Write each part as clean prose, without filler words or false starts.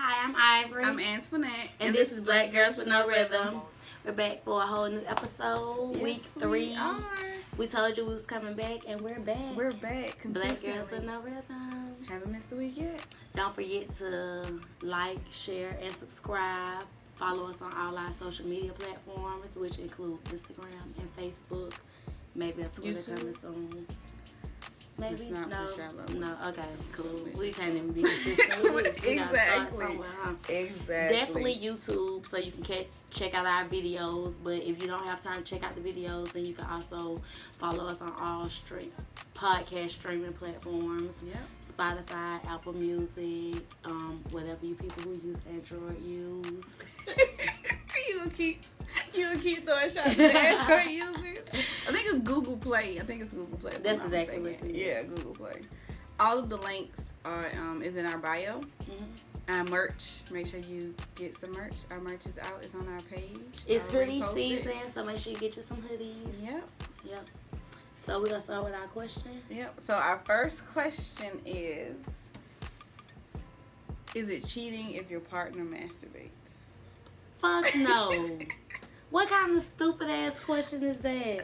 Hi, I'm Ivory. I'm Antuanette. And this is Black Girls with No Rhythm. We're back for a whole new episode, yes, week 3. We told you we was coming back, and we're back. We're back. Black Girls with No Rhythm. Haven't missed the week yet. Don't forget to like, share, and subscribe. Follow us on all our social media platforms, which include Instagram and Facebook. Maybe a Twitter coming soon. Maybe no. Okay, cool. We can't even be consistent. Exactly. Definitely YouTube, so you can check out our videos. But if you don't have time to check out the videos, then you can also follow us on all podcast streaming platforms. Yep. Spotify, Apple Music, whatever you people who use Android use. You will keep throwing shots at Android users. I think it's Google Play. That's exactly what it is. Yeah, Google Play. All of the links are is in our bio. Mm-hmm. Merch. Make sure you get some merch. Our merch is out. It's on our page. It's hoodie season, so make sure you get you some hoodies. Yep. So we're gonna start with our question. Yep. So our first question is it cheating if your partner masturbates? Fuck no. What kind of stupid ass question is that?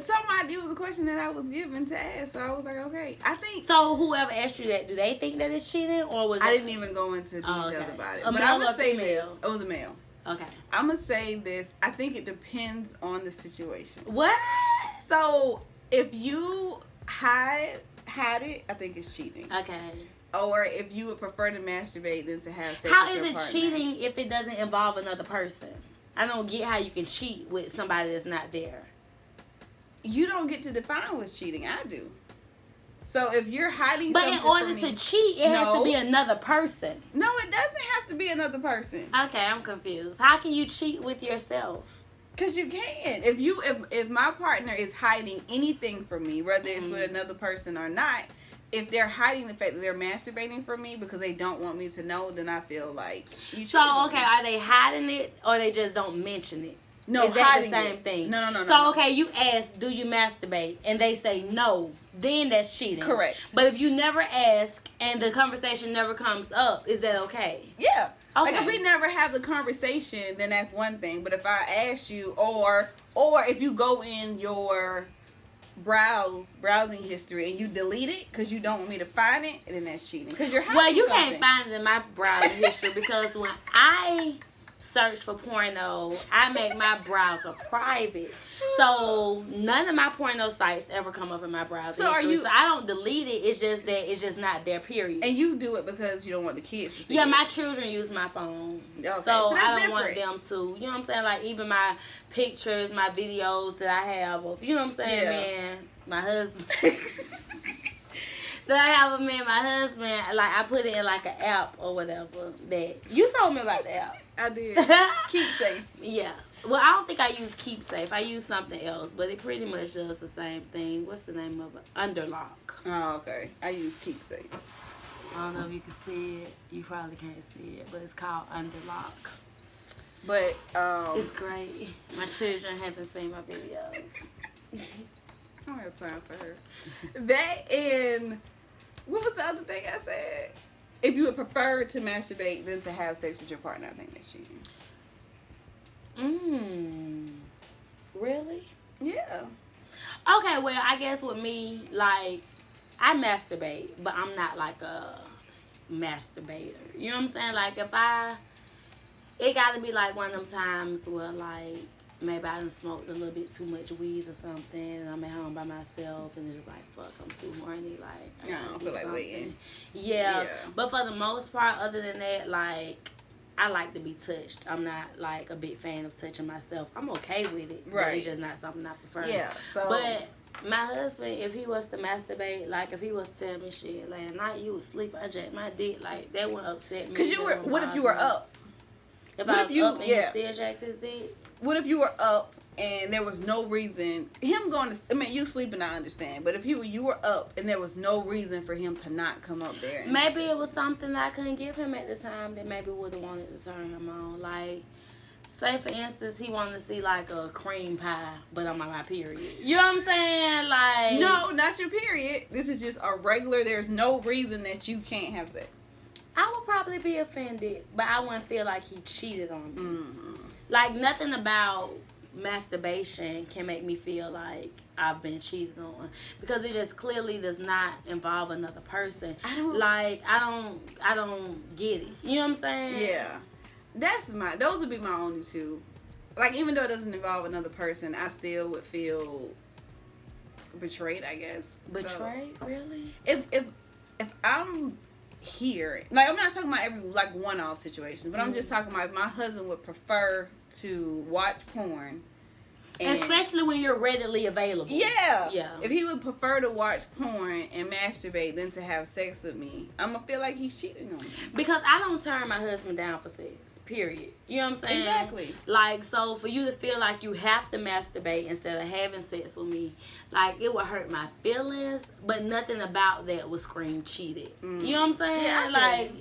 It was a question that I was given to ask, so I was like, okay. I think so. Whoever asked you that, do they think that it's cheating, or was I didn't even go into details about it? But I'm gonna say this. It was a male. Okay. I'm gonna say this. I think it depends on the situation. What? So if you hide it, I think it's cheating. Okay. Or if you would prefer to masturbate than to have sex how with your partner. is it cheating if it doesn't involve another person? I don't get how you can cheat with somebody that's not there. You don't get to define what's cheating. I do. So if you're hiding but something in order from me, to cheat, it has to be another person. No, it doesn't have to be another person. Okay, I'm confused. How can you cheat with yourself? Because you can. If my partner is hiding anything from me, whether it's with another person or not, if they're hiding the fact that they're masturbating from me because they don't want me to know, then I feel like you should. So, okay, are they hiding it or they just don't mention it? No, is that the same thing? No. So, okay, you ask, do you masturbate? And they say no. Then that's cheating. Correct. But if you never ask and the conversation never comes up, is that okay? Yeah. Okay. Like if we never have the conversation, then that's one thing. But if I ask you, or if you go in your browsing history and you delete it because you don't want me to find it, then that's cheating. Because you're hiding you something. can't find it in my browsing history because when I search for porno, I make my browser private. So none of my porno sites ever come up in my browser history. So I don't delete it. It's just that it's just not there, period. And you do it because you don't want the kids to see it. My children use my phone. Okay. So I don't want them to. You know what I'm saying? Like even my pictures, my videos that I have of, you know what I'm saying, man, my husband. That I have with me and my husband, like I put it in like an app or whatever. That you told me about the app. I did. Keepsafe. Yeah. Well, I don't think I use Keepsafe. I use something else, but it pretty much does the same thing. What's the name of it? Underlock. Oh, okay. I use Keepsafe. I don't know if you can see it. You probably can't see it, but it's called Underlock. But it's great. My children haven't seen my videos. I don't have time for her. That and what was the other thing I said? If you would prefer to masturbate than to have sex with your partner, I think that's cheating. Really? Yeah. Okay, well, I guess with me, like, I masturbate, but I'm not like a masturbator. You know what I'm saying? Like, it gotta be like one of them times where, like, maybe I done smoked a little bit too much weed or something, and I'm at home by myself, and it's just like, fuck, I'm too horny, like, I don't feel like waiting. Yeah, but for the most part, other than that, like, I like to be touched. I'm not, like, a big fan of touching myself. I'm okay with it, but it's just not something I prefer. Yeah, so... But my husband, if he was to masturbate, like, if he was to tell me shit, last night you was asleep, I jacked my dick, like, that wouldn't upset me. Because what if you were up? If I was up and he still jacked his dick? What if you were up and there was no reason you sleeping, I understand, but if you were up and there was no reason for him to not come up there, maybe it was something that I couldn't give him at the time that maybe would have wanted to turn him on. Like, say for instance, he wanted to see like a cream pie, but I'm on my period. You know what I'm saying? Like, no, not your period. This is just a regular. There's no reason that you can't have sex. I would probably be offended, but I wouldn't feel like he cheated on me. Mm-hmm. Like, nothing about masturbation can make me feel like I've been cheated on, because it just clearly does not involve another person. I don't get it. You know what I'm saying? Yeah. Those would be my only two. Like, even though it doesn't involve another person, I still would feel betrayed, I guess. Betrayed? So, really? If I'm here, like, I'm not talking about every, like, one-off situation, but I'm just talking about if my husband would prefer to watch porn. And especially when you're readily available. Yeah. Yeah. If he would prefer to watch porn and masturbate than to have sex with me, I'm going to feel like he's cheating on me. Because I don't turn my husband down for sex. Period. You know what I'm saying? Exactly. Like, so for you to feel like you have to masturbate instead of having sex with me, like, it would hurt my feelings, but nothing about that would scream cheated. You know what I'm saying? Yeah,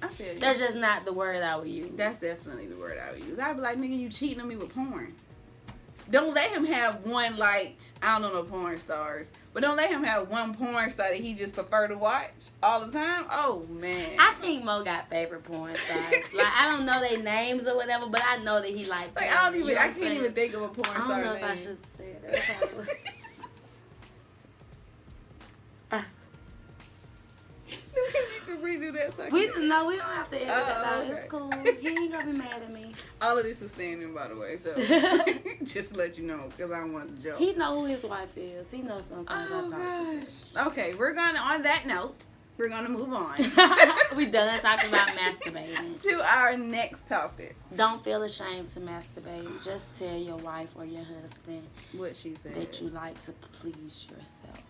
I feel you. That's just not the word I would use. That's definitely the word I would use. I'd be like, nigga, you cheating on me with porn. Don't let him have one, like, I don't know porn stars, but don't let him have one porn star that he just prefer to watch all the time. Oh, man. I think Mo got favorite porn stars. Like, I don't know their names or whatever, but I know that he likes like, porn. I can't even think of a porn star I don't know name. if I should say that. You can redo that second. We don't have to edit that out. Okay. It's cool. He ain't gonna be mad at me. All of this is standing, by the way, so just to let you know, because I don't want to joke. He know who his wife is. He knows sometimes I talk Okay, on that note, we're gonna move on. We done talking about masturbating. To our next topic. Don't feel ashamed to masturbate. Just tell your wife or your husband What she said. that you like to please yourself.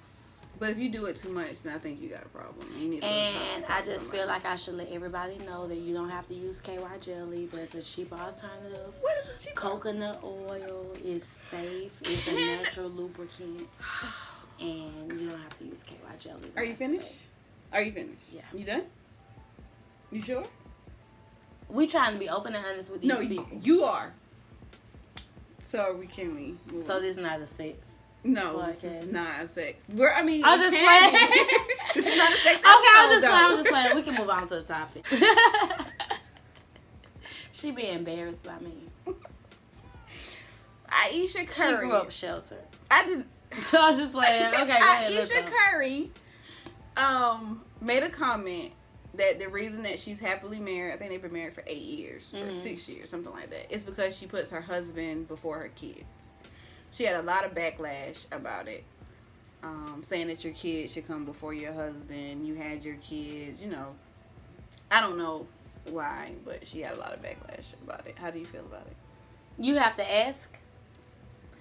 But if you do it too much, then I think you got a problem. You need to And I just feel like I should let everybody know that you don't have to use KY jelly, but it's a cheaper alternative. What is the cheaper? Coconut oil is safe. It's a natural lubricant. And you don't have to use KY jelly. Are you finished? Yeah. You done? You sure? We trying to be open and honest with these No, people. you are. So can we move So on? this is not a sex. No, podcast. this is not a sex. I'm just playing. This is not a sex. Okay, I'm just playing. We can move on to the topic. She be embarrassed by me. Ayesha Curry. She grew up sheltered. I did. So I was just playing. Okay, go ahead. Ayesha Curry made a comment that the reason that she's happily married, I think they've been married for 8 years or 6 years, something like that, is because she puts her husband before her kids. She had a lot of backlash about it, saying that your kids should come before your husband. You had your kids, you know. I don't know why, but she had a lot of backlash about it. How do you feel about it? You have to ask.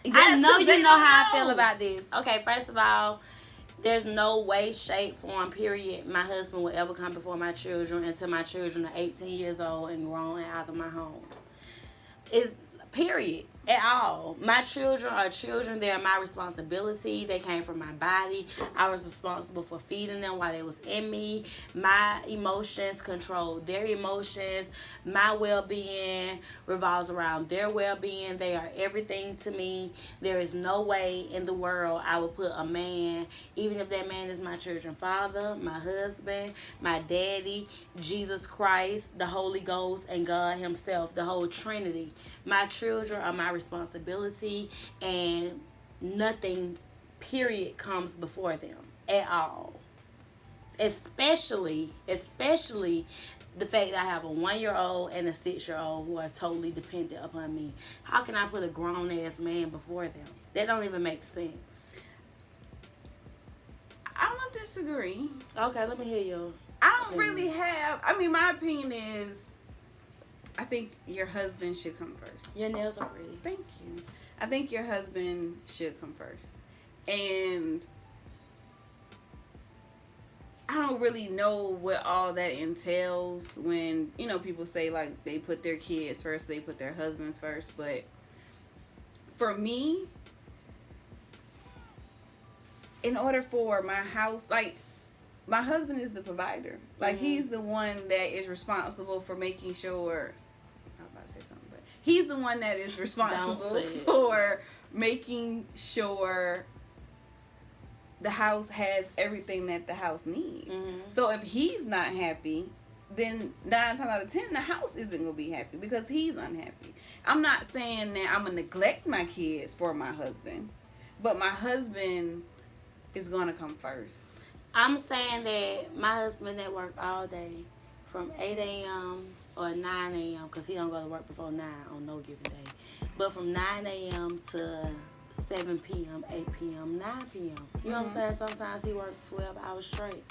Yes, I know you know how I know. feel about this. Okay, first of all, there's no way, shape, form, period, my husband will ever come before my children until my children are 18 years old and grown and out of my home. It's period. At all. My children are children. They are my responsibility. They came from my body. I was responsible for feeding them while they was in me. My emotions control their emotions. My well-being revolves around their well-being. They are everything to me. There is no way in the world I would put a man, even if that man is my children's father, my husband, my daddy, Jesus Christ, the Holy Ghost, and God himself, the whole Trinity. My children are my responsibility, and nothing, period, comes before them at all. Especially the fact that I have a 1-year-old and a 6-year-old who are totally dependent upon me. How can I put a grown-ass man before them? That don't even make sense. I'm gonna disagree. Okay, let me hear you. I don't really have. I mean, my opinion is, I think your husband should come first. Your nails are pretty. Thank you. I think your husband should come first. And I don't really know what all that entails when, you know, people say, like, they put their kids first, they put their husbands first. But for me, in order for my house, like, my husband is the provider. Like, he's the one that is responsible for making sure, I was about to say something, but he's the one that is responsible for making sure the house has everything that the house needs. So if he's not happy, then 9 times out of 10, the house isn't going to be happy because he's unhappy. I'm not saying that I'm going to neglect my kids for my husband, but my husband is going to come first. I'm saying that my husband that work all day from 8 a.m. or 9 a.m. because he don't go to work before 9 on no given day. But from 9 a.m. to 7 p.m., 8 p.m., 9 p.m. You know what I'm saying? Sometimes he works 12 hours straight.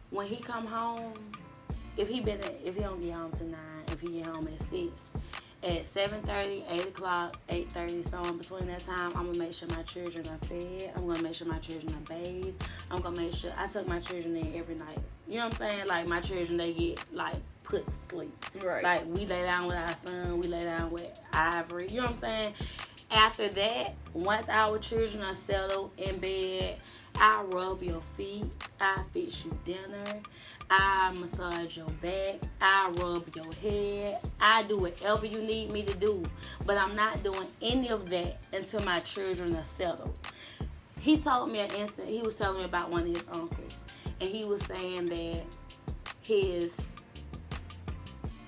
When he come home, if he don't get home to 9, if he get home at 6, at 7:30, 8 o'clock, 8:30, so in between that time, I'm gonna make sure my children are fed. I'm gonna make sure my children are bathed. I'm gonna make sure I took my children in every night. You know what I'm saying? Like my children, they get like put to sleep. Right. Like we lay down with our son, we lay down with Ivory. You know what I'm saying? After that, once our children are settled in bed, I rub your feet, I fix you dinner, I massage your back, I rub your head, I do whatever you need me to do. But I'm not doing any of that until my children are settled. He told me he was telling me about one of his uncles. And he was saying that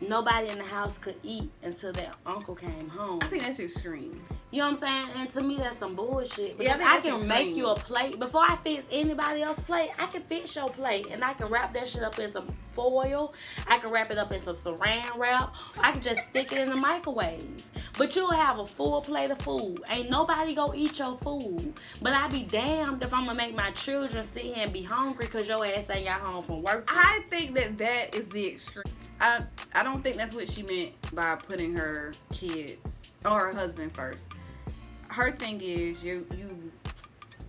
nobody in the house could eat until that uncle came home. I think that's extreme. You know what I'm saying? And to me, that's some bullshit. Yeah, I can make you a plate. Before I fix anybody else's plate, I can fix your plate. And I can wrap that shit up in some foil. I can wrap it up in some saran wrap. I can just stick it in the microwave. But you'll have a full plate of food. Ain't nobody go eat your food. But I be damned if I'm going to make my children sit here and be hungry because your ass ain't got home from work. I think that is the extreme. I don't think that's what she meant by putting her kids or her husband first. Her thing is you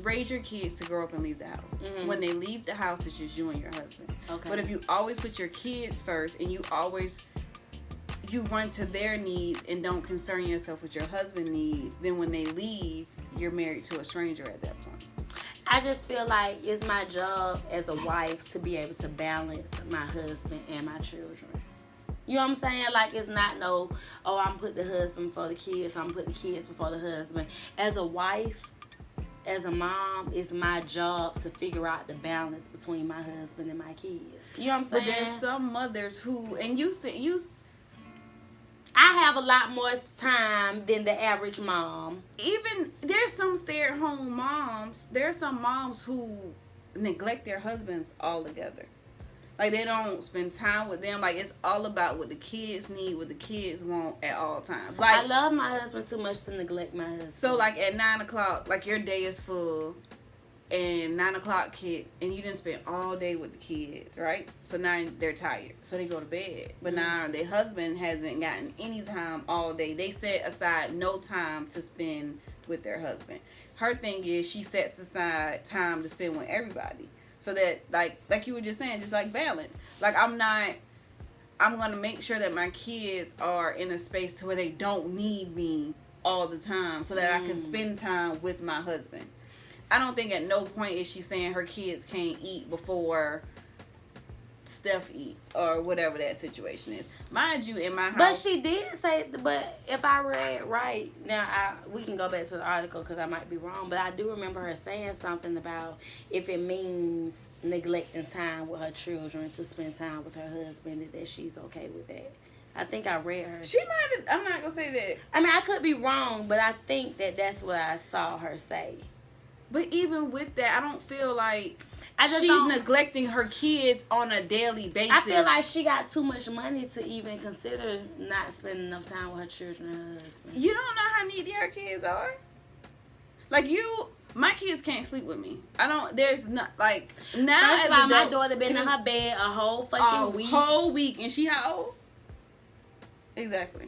raise your kids to grow up and leave the house. Mm-hmm. When they leave the house, it's just you and your husband. Okay. But if you always put your kids first and you run to their needs and don't concern yourself with your husband's needs, then when they leave, you're married to a stranger at that point. I just feel like it's my job as a wife to be able to balance my husband and my children. You know what I'm saying? Like, it's not I'm put the husband before the kids, I'm put the kids before the husband. As a wife, as a mom, it's my job to figure out the balance between my husband and my kids. You know what I'm saying? But there's some mothers who, and I have a lot more time than the average mom. Even there's some stay-at-home moms. There's some moms who neglect their husbands altogether. Like, they don't spend time with them. Like, it's all about what the kids need, what the kids want at all times. Like, I love my husband too much to neglect my husband. So, like, at 9 o'clock, like, your day is full, and 9 o'clock hit, and you didn't spend all day with the kids, right? So now they're tired. So they go to bed. But now their husband hasn't gotten any time all day. They set aside no time to spend with their husband. Her thing is she sets aside time to spend with everybody. So that, like you were just saying, just like balance. Like, I'm going to make sure that my kids are in a space to where they don't need me all the time so that I can spend time with my husband. I don't think at no point is she saying her kids can't eat before Steph eats or whatever that situation is. Mind you, in my house. But she did say, but if I read right, now we can go back to the article because I might be wrong, but I do remember her saying something about if it means neglecting time with her children to spend time with her husband, that she's okay with that. I think I read her. She might have, I'm not going to say that. I mean, I could be wrong, but I think that's what I saw her say. But even with that, I don't feel like she's neglecting her kids on a daily basis. I feel like she got too much money to even consider not spending enough time with her children and her husband. You don't know how needy her kids are? Like, my kids can't sleep with me. There's not, like, now first as of all, adults, my daughter been in her bed a whole fucking week. A whole week. And she how old? Exactly.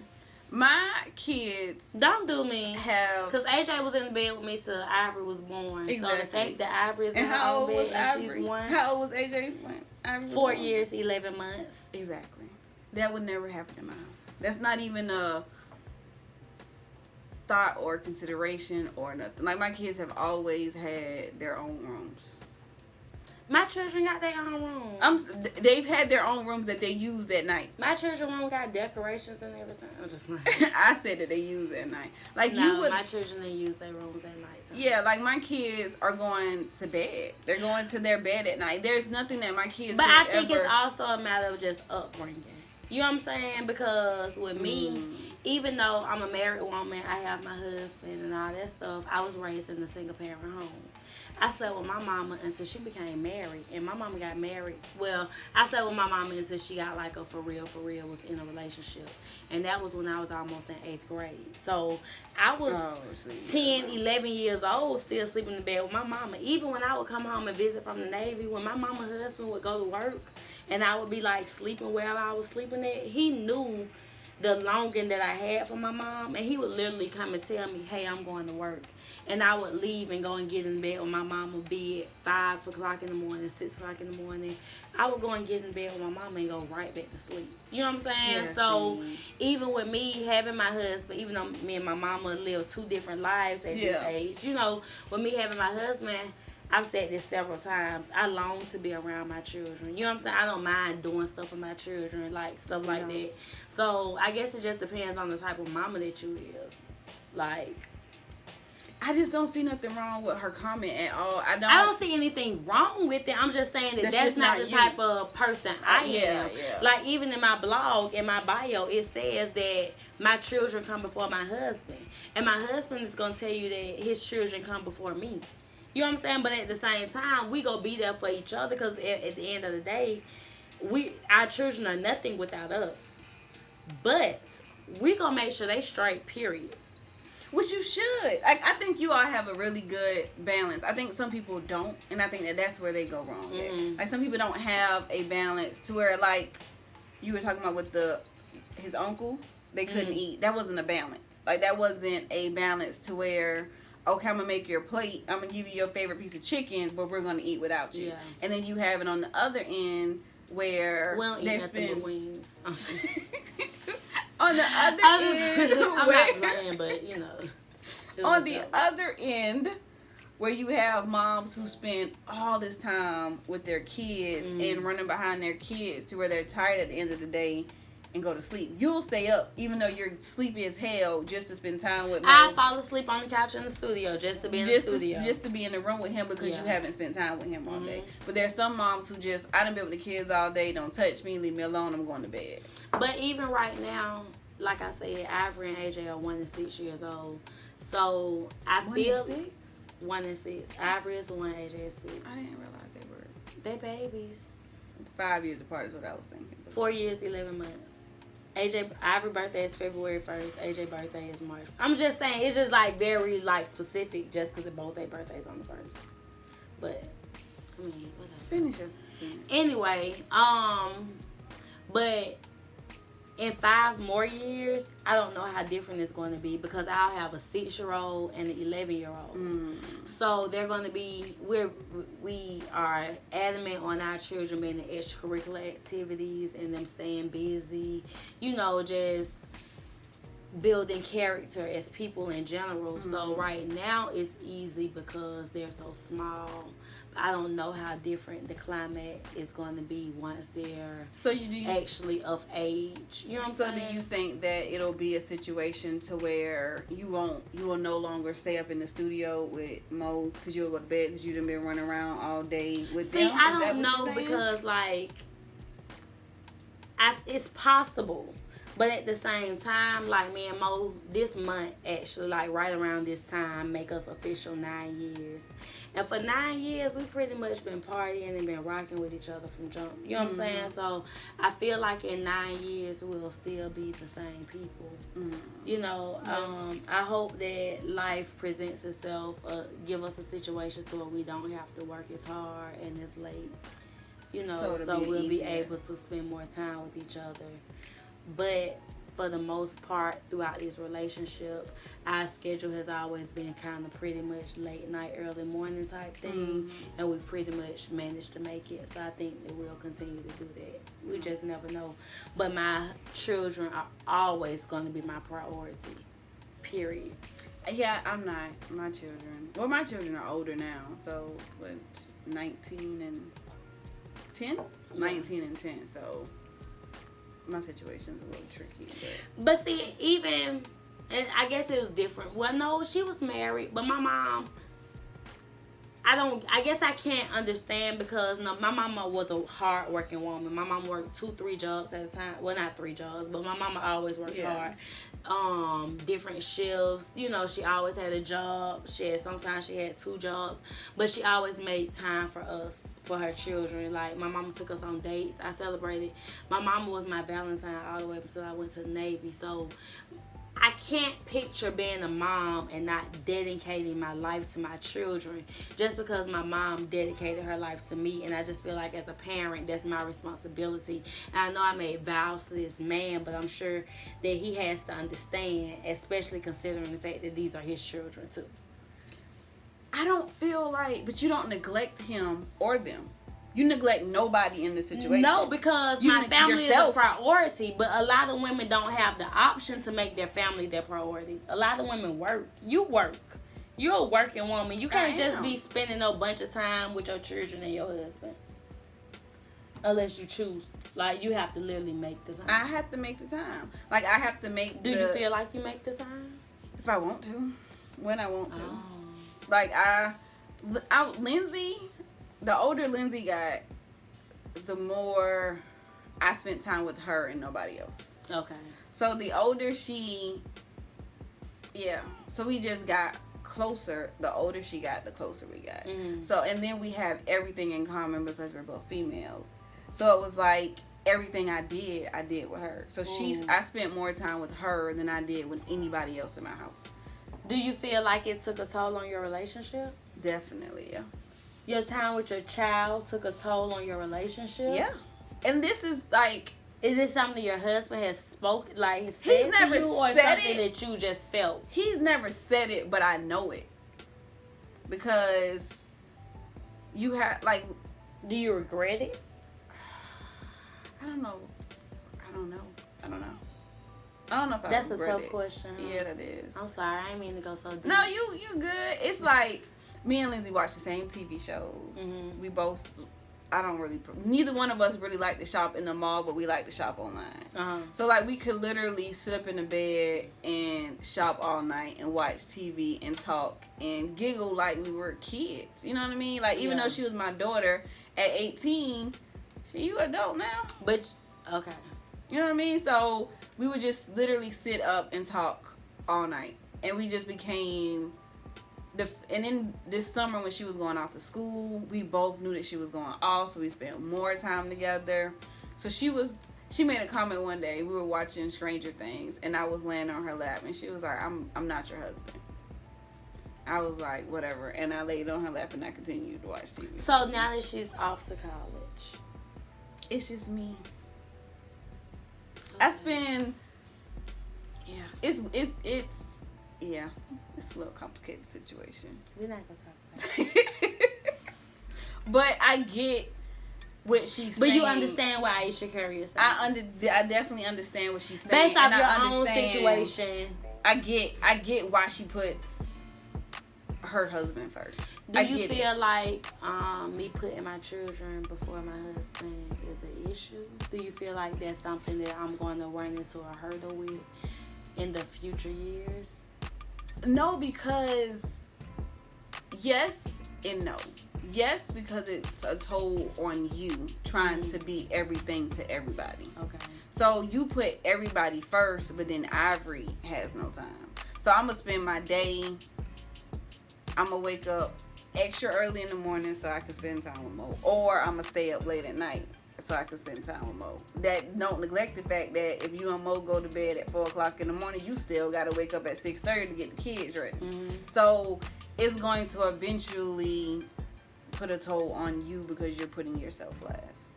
My kids don't do me have, because AJ was in the bed with me till Ivory was born. Exactly. So the fact that Ivory is in her how own old bed was and Ivory? she's one. How old was AJ when Ivory was 4 born? years, 11 months. Exactly. That would never happen in my house. That's not even a thought or consideration or nothing. Like, my kids have always had their own rooms. My children got their own room. They've had their own rooms that they used at night. My children room got decorations and everything. I'm just like, I said that they use at night. Like no, you would. My children, they use their rooms at night. Yeah, like my kids are going to bed. They're going to their bed at night. There's nothing that my kids. But I think it's also a matter of just upbringing. You know what I'm saying? Because with me, even though I'm a married woman, I have my husband and all that stuff. I was raised in a single parent home. I slept with my mama until she became married, and my mama got married. Well, I slept with my mama until she got like a for real, was in a relationship. And that was when I was almost in 8th grade. So I was 10, 11 years old, still sleeping in bed with my mama. Even when I would come home and visit from the Navy, when my mama husband would go to work, and I would be like sleeping wherever I was sleeping at, he knew the longing that I had for my mom, and he would literally come and tell me, hey, I'm going to work. And I would leave and go and get in bed with my mama, be at 5 o'clock in the morning, 6 o'clock in the morning. I would go and get in bed with my mama and go right back to sleep. You know what I'm saying? Yeah, so even with me having my husband, even though me and my mama lived 2 different lives at this age, you know, with me having my husband, I've said this several times, I long to be around my children. You know what I'm saying? I don't mind doing stuff for my children, like stuff like that. So I guess it just depends on the type of mama that you is. Like, I just don't see nothing wrong with her comment at all. I don't see anything wrong with it. I'm just saying that that's not the type of person I am. Yeah. Like, even in my blog, in my bio, it says that my children come before my husband. And my husband is going to tell you that his children come before me. You know what I'm saying? But at the same time, we go be there for each other, because at the end of the day, our children are nothing without us. But we gonna make sure they straight, period. Which you should. Like, I think you all have a really good balance. I think some people don't, and I think that that's where they go wrong. Like, some people don't have a balance to where, like, you were talking about with his uncle, they couldn't eat. That wasn't a balance. Like, that wasn't a balance to where, okay, I'm going to make your plate. I'm going to give you your favorite piece of chicken, but we're going to eat without you. Yeah. And then you have it on the other end where there's been wings. On the other end. I'm not playing, but, you know. On the other end, where you have moms who spend all this time with their kids and running behind their kids to where they're tired at the end of the day and go to sleep. You'll stay up even though you're sleepy as hell just to spend time with me. I fall asleep on the couch in the studio just to be in the studio. Just to be in the room with him because you haven't spent time with him all day. But there's some moms who just, I done been with the kids all day, don't touch me, leave me alone, I'm going to bed. But even right now, like I said, Ivory and AJ are 1 and 6 years old. So I feel 1 and 6. Ivory is 1, AJ is 6. I didn't realize they were. They babies. 5 years apart is what I was thinking. 4 years, 11 months. Ivory birthday is February 1st. AJ birthday is March. I'm just saying, it's just like very like specific just because both their birthdays on the 1st. But I mean, whatever. Finish your sentence. Anyway, but in 5 more years, I don't know how different it's going to be because I'll have a 6-year-old and an 11-year-old. So they're going to be, we are adamant on our children being in extracurricular activities and them staying busy, you know, just building character as people in general. So right now it's easy because they're so small. I don't know how different the climate is going to be once they're actually of age. You know what I'm saying? So do you think that it'll be a situation to where you will no longer stay up in the studio with Mo because you'll go to bed because you've been running around all day with them? See, I don't know because like it's possible. But at the same time, like me and Mo, this month actually, like right around this time, make us official 9 years. And for 9 years, we pretty much been partying and been rocking with each other from jump. You know what I'm saying? So I feel like in 9 years, we'll still be the same people. You know, I hope that life presents itself, give us a situation so we don't have to work as hard and as late. You know, so we'll be able to spend more time with each other. But for the most part, throughout this relationship, our schedule has always been kind of pretty much late night, early morning type thing. And we pretty much managed to make it. So I think that we'll continue to do that. We just never know. But my children are always going to be my priority. Period. Yeah, I'm not. My children. Well, my children are older now. So, but 19 and 10. Yeah. 19 and 10. So my situation's a little tricky. But see, even, and I guess it was different. Well, no, she was married, but my mom, I guess I can't understand because no, my mama was a hard-working woman. My mom worked 2-3 jobs at a time. Well, not 3 jobs, but my mama always worked hard. Different shifts. You know, she always had a job. Sometimes she had 2 jobs, but she always made time for us, for her children. Like, my mama took us on dates. I celebrated. My mama was my Valentine all the way up until I went to the Navy. So I can't picture being a mom and not dedicating my life to my children just because my mom dedicated her life to me. And I just feel like as a parent, that's my responsibility. And I know I made vows to this man, but I'm sure that he has to understand, especially considering the fact that these are his children too. I don't feel like, but you don't neglect him or them. You neglect nobody in this situation. No, because my family is a priority, but a lot of women don't have the option to make their family their priority. A lot of women work. You work. You're a working woman. You can't just be spending a bunch of time with your children and your husband. Unless you choose. Like, you have to literally make the time. I have to make the time. Like, I have to make Do you feel like you make the time? If I want to. When I want to. Oh. Like, I Lindsay... The older Lindsay got, the more I spent time with her and nobody else. Okay. So the older she, so we just got closer. The older she got, the closer we got. Mm-hmm. So, and then we have everything in common because we're both females. So it was like everything I did with her. So I spent more time with her than I did with anybody else in my house. Do you feel like it took a toll on your relationship? Definitely, yeah. Your time with your child took a toll on your relationship? Yeah. And this is like... Is it something your husband has spoken, like, has said to you, or something that you just felt? He's never said it, but I know it. Because you have, like... Do you regret it? I don't know. I don't know if I That's regret it. That's a tough question. Huh? Yeah, that is. I'm sorry. I didn't mean to go so deep. No, you good. It's like... Me and Lindsay watch the same TV shows. Mm-hmm. We both, neither one of us really like to shop in the mall, but we like to shop online. Uh-huh. So, like, we could literally sit up in the bed and shop all night and watch TV and talk and giggle like we were kids. You know what I mean? Like, even though she was my daughter at 18, you adult now. But, okay. You know what I mean? So, we would just literally sit up and talk all night. And we just became... And then this summer when she was going off to school, we both knew that she was going off, so we spent more time together. So she made a comment one day. We were watching Stranger Things, and I was laying on her lap, and she was like, I'm not your husband. I was like, whatever. And I laid on her lap, and I continued to watch TV. So now that she's off to college, it's just me. Okay. I spend... Yeah. It's a little complicated situation. We're not gonna talk about it. But I get what she's saying. But you understand why Ayesha carries herself. I definitely understand what she's saying. Based off your own situation. I get why she puts her husband first. Do you feel like me putting my children before my husband is an issue? Do you feel like that's something that I'm going to run into a hurdle with in the future years? No, because yes and no. Yes, because it's a toll on you trying to be everything to everybody. Okay. So you put everybody first, but then Ivory has no time. So I'm going to spend my day, I'm going to wake up extra early in the morning so I can spend time with Mo. Or I'm going to stay up late at night so I can spend time with Mo. That don't neglect the fact that if you and Mo go to bed at 4 o'clock in the morning, you still got to wake up at 6:30 to get the kids ready. Mm-hmm. So it's going to eventually put a toll on you because you're putting yourself last.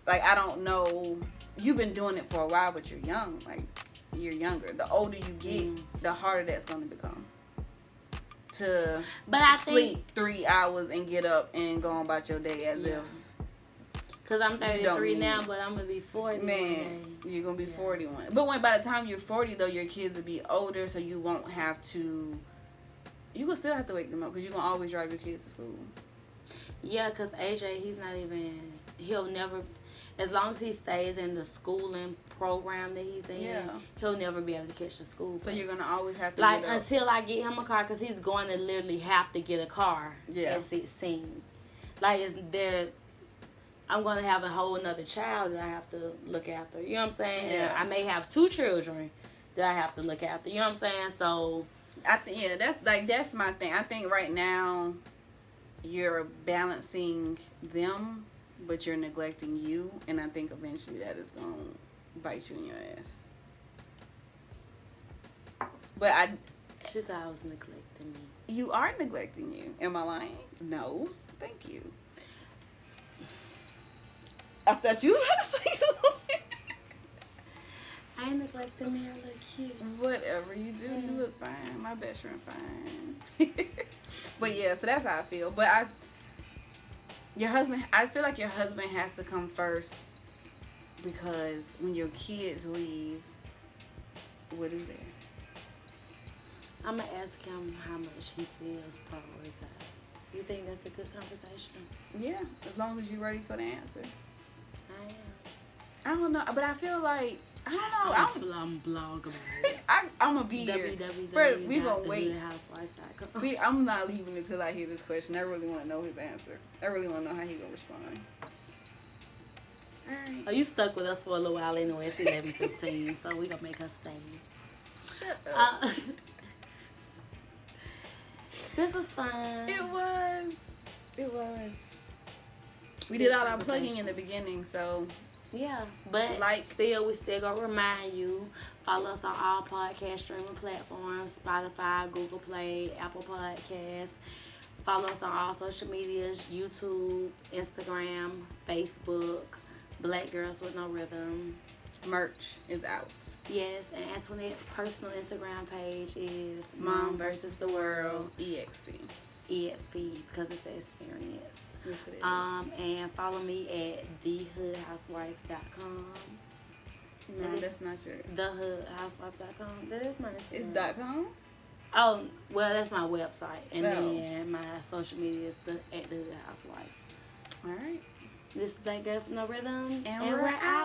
Like, I don't know. You've been doing it for a while, but you're young. Like, you're younger. The older you get, the harder that's going to become. To sleep 3 hours and get up and go on about your day as if. Because I'm 33 now, but I'm going to be 40. Man, you're going to be 41. But by the time you're 40, though, your kids will be older, so you won't have to... You will still have to wake them up because you're going to always drive your kids to school. Yeah, because AJ, he'll never, as long as he stays in the schooling program that he's in, Yeah. he'll never be able to catch the school. So you're going to always have to like, get up. until I get him a car, because he's going to literally have to get a car at 16. Like, I'm going to have a whole another child that I have to look after. You know what I'm saying? Yeah. I may have 2 children that I have to look after. You know what I'm saying? So, I think, yeah, that's my thing. I think right now you're balancing them, but you're neglecting you, and I think eventually that is going to bite you in your ass. But she said I was neglecting me. You are neglecting you. Am I lying? No. Thank you. I thought you were about to say something. I ain't neglecting me. I look cute. Whatever you do, you look fine. My best friend fine. But yeah, so that's how I feel. But I feel like your husband has to come first, because when your kids leave, what is there? I'm going to ask him how much he feels prioritized. You think that's a good conversation? Yeah, as long as you're ready for the answer. I am. I don't know, but I feel like, I don't know. I'm blog about it. I'm going to be here. We going to wait. www.thehousewife.com. I'm not leaving until I hear this question. I really want to know his answer. I really want to know how he going to respond. All right. Oh, you stuck with us for a little while anyway. It's 11:15, so we going to make her stay. Shut up. This was fun. It was. We did all our plugging in the beginning, so yeah. But we still gonna remind you, follow us on all podcast streaming platforms: Spotify, Google Play, Apple Podcasts. Follow us on all social medias: YouTube, Instagram, Facebook. Black Girls with No Rhythm. Merch is out. Yes, and Antoinette's personal Instagram page is Mom versus the World. EXP. EXP, because it's an experience. Yes, it is. And follow me at thehoodhousewife.com. No, that's not your. Thehoodhousewife.com. That is my Instagram. It's .com? Oh, well, that's my website. And then my social media is at The Hood Housewife. All right. This is Black Girls with No Rhythm. And we're out.